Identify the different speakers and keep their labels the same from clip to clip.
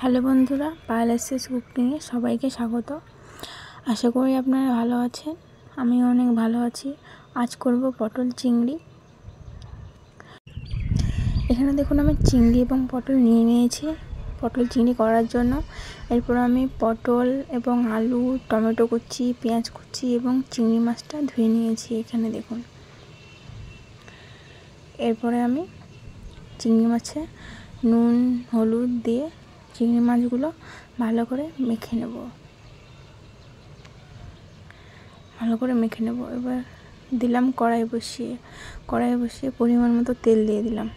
Speaker 1: Hello বন্ধুরা, পায়েলএসএস কুকিংয়ে সবাইকে স্বাগত। আশা করি আপনারা ভালো আছেন। আমিও অনেক ভালো আছি। আজ করব পটল চিংড়ি। এখানে দেখুন আমি চিংড়ি এবং পটল নিয়ে নিয়েছি পটল চিংড়ি করার জন্য। এরপর আমি পটল এবং আলু, টমেটো কুচি, পেঁয়াজ কুচি এবং চিংড়ি মাছটা ধুয়ে নিয়েছি। এখানে দেখুন। এরপরে আমি চিংড়ি মাছে নুন হলুদ দিয়ে চিংড়ি মাছগুলো ভালো করে মেখে নেব। এবার দিলাম কড়াই বসিয়ে পরিমাণ মতো তেল দিয়ে দিলাম।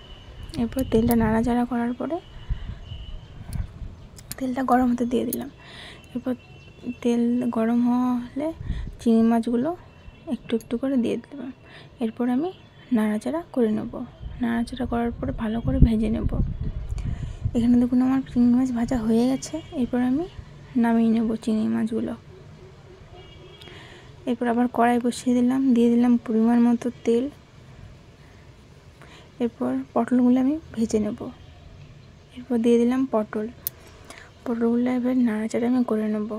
Speaker 1: এরপর তেলটা নাড়াচাড়া করার পরে তেলটা গরম হতে দিয়ে দিলাম। এরপর তেল গরম হলে চিংড়ি মাছগুলো একটু একটু করে দিয়ে দিলাম। এরপর আমি নাড়াচাড়া করে নেব। নাড়াচাড়া করার পরে ভালো করে ভেজে নেব। এখানে দেখুন আমার চিংড়ি মাছ ভাজা হয়ে গেছে। এরপর আমি নামিয়ে নেব চিংড়ি মাছগুলো। এরপর আবার কড়াই বসিয়ে দিলাম, দিয়ে দিলাম পরিমাণ মতো তেল। এরপর পটলগুলো আমি ভেজে নেব। এরপর দিয়ে দিলাম পটলগুলো এবার নাড়াচাড়া আমি করে নেব।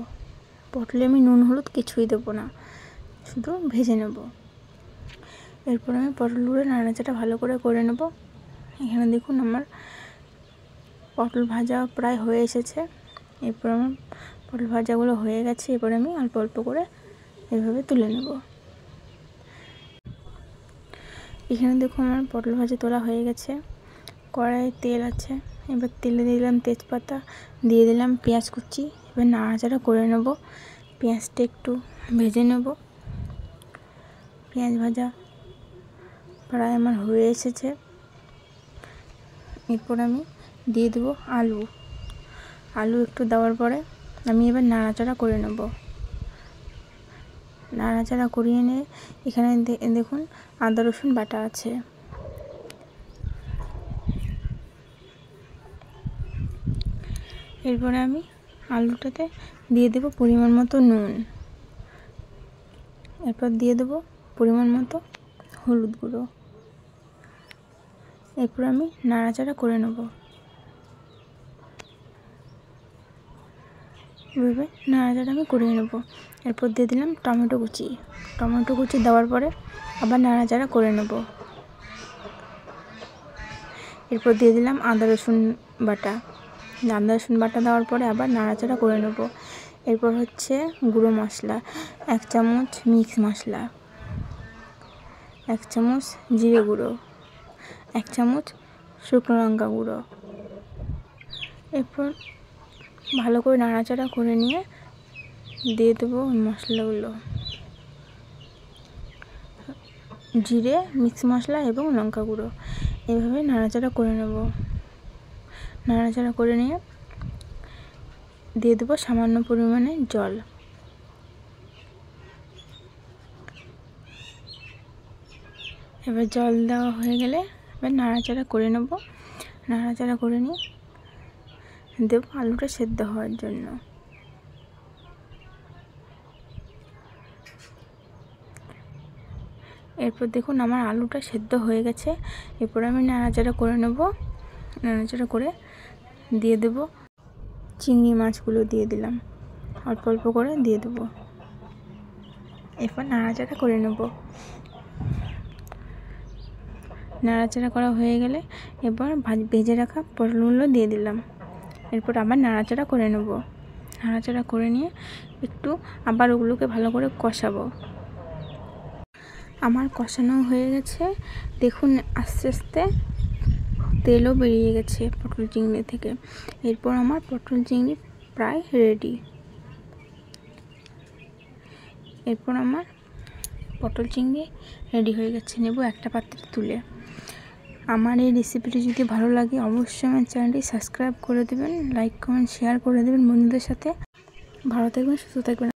Speaker 1: পটলে আমি নুন হলুদ কিছুই দেবো না, শুধু ভেজে নেব। এরপর আমি পটলগুলো নাড়াচাড়া ভালো করে নেব। এখানে দেখুন আমার পটল ভাজা প্রায় হয়ে এসেছে। এরপর আমার পটল ভাজাগুলো হয়ে গেছে। এরপর আমি অল্প অল্প করে এভাবে তুলে নেব। এখানে দেখুন আমার পটল ভাজা তোলা হয়ে গেছে। কড়াইয়ে তেল আছে। এবার তেলে দিয়ে দিলাম তেজপাতা, দিয়ে দিলাম পেঁয়াজ কুচি। এবার নাড়াচাড়া করে নেব। পেঁয়াজটা একটু ভেজে নেব। পেঁয়াজ ভাজা প্রায় আমার হয়ে এসেছে। এরপর আমি দিয়ে দেবো আলু একটু দেওয়ার পরে আমি এবার নাড়াচাড়া করে নেব। নাড়াচাড়া করিয়ে নিয়ে এখানে দেখুন আদা রসুন বাটা আছে। এরপরে আমি আলুটাতে দিয়ে দেবো পরিমাণ মতো নুন। এরপর দিয়ে দেবো পরিমাণ মতো হলুদ গুঁড়ো। এরপর আমি নাড়াচাড়া করে নেব। এভাবে নাড়াচাড়া আমি করিয়ে নেব। এরপর দিয়ে দিলাম টমেটো কুচি দেওয়ার পরে আবার নাড়াচাড়া করে নেব। এরপর দিয়ে দিলাম আদা রসুন বাটা দেওয়ার পরে আবার নাড়াচাড়া করে নেব। এরপর হচ্ছে গুঁড়ো মশলা, 1 চামচ মিক্স মশলা, 1 চামচ জিরে গুঁড়ো, 1 চামচ শুকনো লঙ্কা গুঁড়ো। এরপর ভালো করে নাড়াচাড়া করে নিয়ে দিয়ে দেবো মশলাগুলো, জিরে, মিক্স মশলা এবং লঙ্কা গুঁড়ো। এভাবে নাড়াচাড়া করে নেব। নাড়াচাড়া করে নিয়ে দিয়ে দেবো সামান্য পরিমাণে জল। এবার জল দেওয়া হয়ে গেলে এবার নাড়াচাড়া করে নেব। নাড়াচাড়া করে নিয়ে দেবো আলুটা সেদ্ধ হওয়ার জন্য। এরপর দেখুন আমার আলুটা সেদ্ধ হয়ে গেছে। এরপর আমি নাড়াচাড়া করে নেব। নাড়াচাড়া করে দিয়ে দেব চিংড়ি মাছগুলো, দিয়ে দিলাম অল্প অল্প করে দিয়ে দেবো। এরপর নাড়াচাড়া করে নেব। নাড়াচাড়া করা হয়ে গেলে এবার ভেজে রাখা পটলগুলো দিয়ে দিলাম। এরপর আবার নাড়াচাড়া করে নেব। নাড়াচাড়া করে নিয়ে একটু আবার ওগুলোকে ভালো করে কষাবো। আমার কষানো হয়ে গেছে। দেখুন আস্তে আস্তে তেলও বেরিয়ে গেছে পটল চিংড়ি থেকে। এরপর আমার পটল চিংড়ি প্রায় রেডি। এরপর আমার পটল চিংড়ি রেডি হয়ে গেছে। নেব একটা পাত্রে তুলে। আমার এই রেসিপিটি যদি ভালো লাগে অবশ্যই আমার চ্যানেলটি সাবস্ক্রাইব করে দেবেন, লাইক কমেন্ট শেয়ার করে দেবেন বন্ধুদের সাথে। ভালো থাকবেন, সুস্থ থাকবেন।